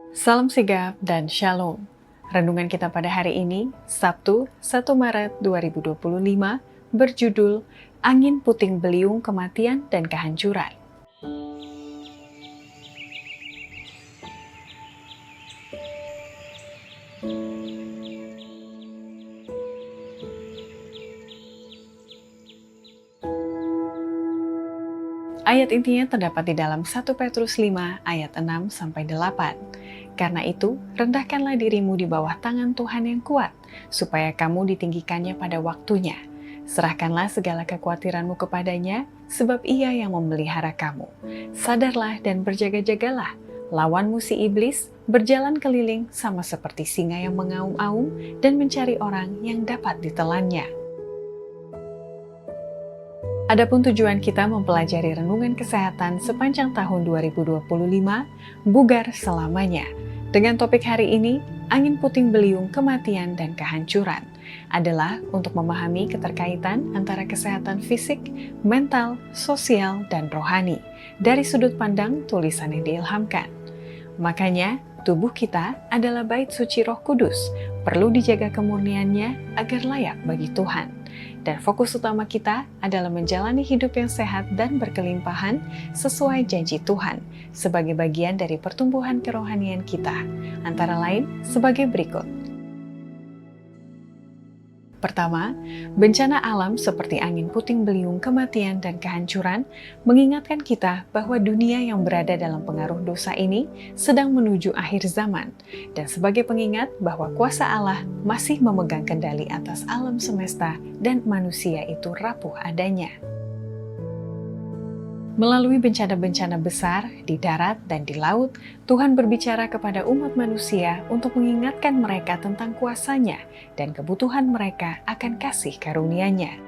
Salam sigap dan shalom. Renungan kita pada hari ini, Sabtu 1 Maret 2025, berjudul Angin Puting Beliung Kematian dan Kehancuran. Ayat intinya terdapat di dalam 1 Petrus 5 ayat 6-8. Karena itu, rendahkanlah dirimu di bawah tangan Tuhan yang kuat, supaya kamu ditinggikannya pada waktunya. Serahkanlah segala kekhawatiranmu kepadanya, sebab Ia yang memelihara kamu. Sadarlah dan berjaga-jagalah. Lawanmu si iblis berjalan keliling sama seperti singa yang mengaum-aum dan mencari orang yang dapat ditelannya. Adapun tujuan kita mempelajari renungan kesehatan sepanjang tahun 2025, bugar selamanya. Dengan topik hari ini, angin puting beliung kematian dan kehancuran, adalah untuk memahami keterkaitan antara kesehatan fisik, mental, sosial, dan rohani dari sudut pandang tulisan yang diilhamkan. Makanya, tubuh kita adalah bait suci Roh Kudus, perlu dijaga kemurniannya agar layak bagi Tuhan. Dan fokus utama kita adalah menjalani hidup yang sehat dan berkelimpahan sesuai janji Tuhan sebagai bagian dari pertumbuhan kerohanian kita, antara lain sebagai berikut. Pertama, bencana alam seperti angin puting beliung kematian dan kehancuran mengingatkan kita bahwa dunia yang berada dalam pengaruh dosa ini sedang menuju akhir zaman, dan sebagai pengingat bahwa kuasa Allah masih memegang kendali atas alam semesta dan manusia itu rapuh adanya. Melalui bencana-bencana besar di darat dan di laut, Tuhan berbicara kepada umat manusia untuk mengingatkan mereka tentang kuasa-Nya dan kebutuhan mereka akan kasih karunia-Nya.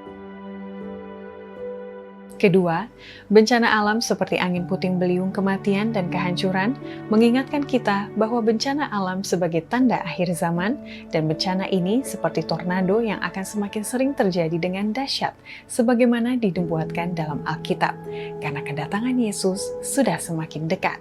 Kedua, bencana alam seperti angin puting beliung kematian dan kehancuran mengingatkan kita bahwa bencana alam sebagai tanda akhir zaman, dan bencana ini seperti tornado yang akan semakin sering terjadi dengan dahsyat sebagaimana dinubuatkan dalam Alkitab, karena kedatangan Yesus sudah semakin dekat.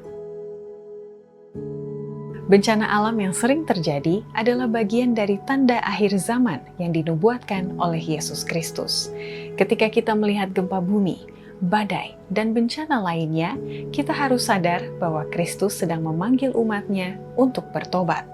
Bencana alam yang sering terjadi adalah bagian dari tanda akhir zaman yang dinubuatkan oleh Yesus Kristus. Ketika kita melihat gempa bumi, badai, dan bencana lainnya, kita harus sadar bahwa Kristus sedang memanggil umat-Nya untuk bertobat.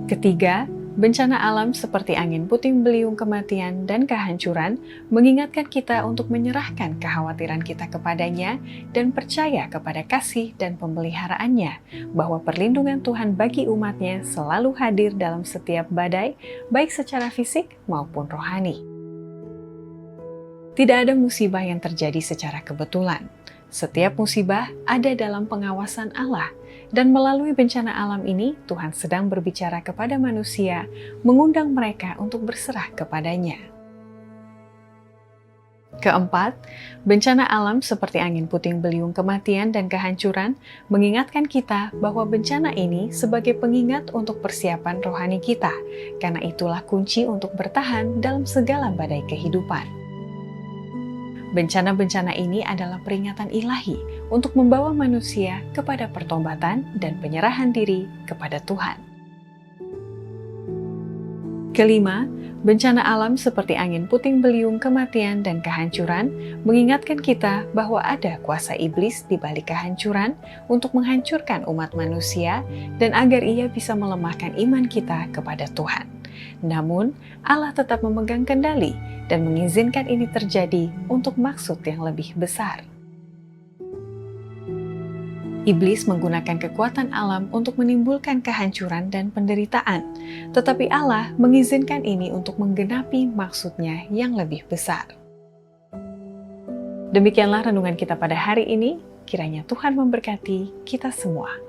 Ketiga, bencana alam seperti angin puting beliung kematian dan kehancuran mengingatkan kita untuk menyerahkan kekhawatiran kita kepadanya dan percaya kepada kasih dan pemeliharaannya, bahwa perlindungan Tuhan bagi umat-Nya selalu hadir dalam setiap badai, baik secara fisik maupun rohani. Tidak ada musibah yang terjadi secara kebetulan. Setiap musibah ada dalam pengawasan Allah, dan melalui bencana alam ini Tuhan sedang berbicara kepada manusia, mengundang mereka untuk berserah kepadanya. Keempat, bencana alam seperti angin puting beliung kematian dan kehancuran mengingatkan kita bahwa bencana ini sebagai pengingat untuk persiapan rohani kita, karena itulah kunci untuk bertahan dalam segala badai kehidupan. Bencana-bencana ini adalah peringatan ilahi untuk membawa manusia kepada pertobatan dan penyerahan diri kepada Tuhan. Kelima, bencana alam seperti angin puting beliung kematian dan kehancuran mengingatkan kita bahwa ada kuasa iblis di balik kehancuran untuk menghancurkan umat manusia dan agar ia bisa melemahkan iman kita kepada Tuhan. Namun, Allah tetap memegang kendali dan mengizinkan ini terjadi untuk maksud yang lebih besar. Iblis menggunakan kekuatan alam untuk menimbulkan kehancuran dan penderitaan, tetapi Allah mengizinkan ini untuk menggenapi maksud-Nya yang lebih besar. Demikianlah renungan kita pada hari ini, kiranya Tuhan memberkati kita semua.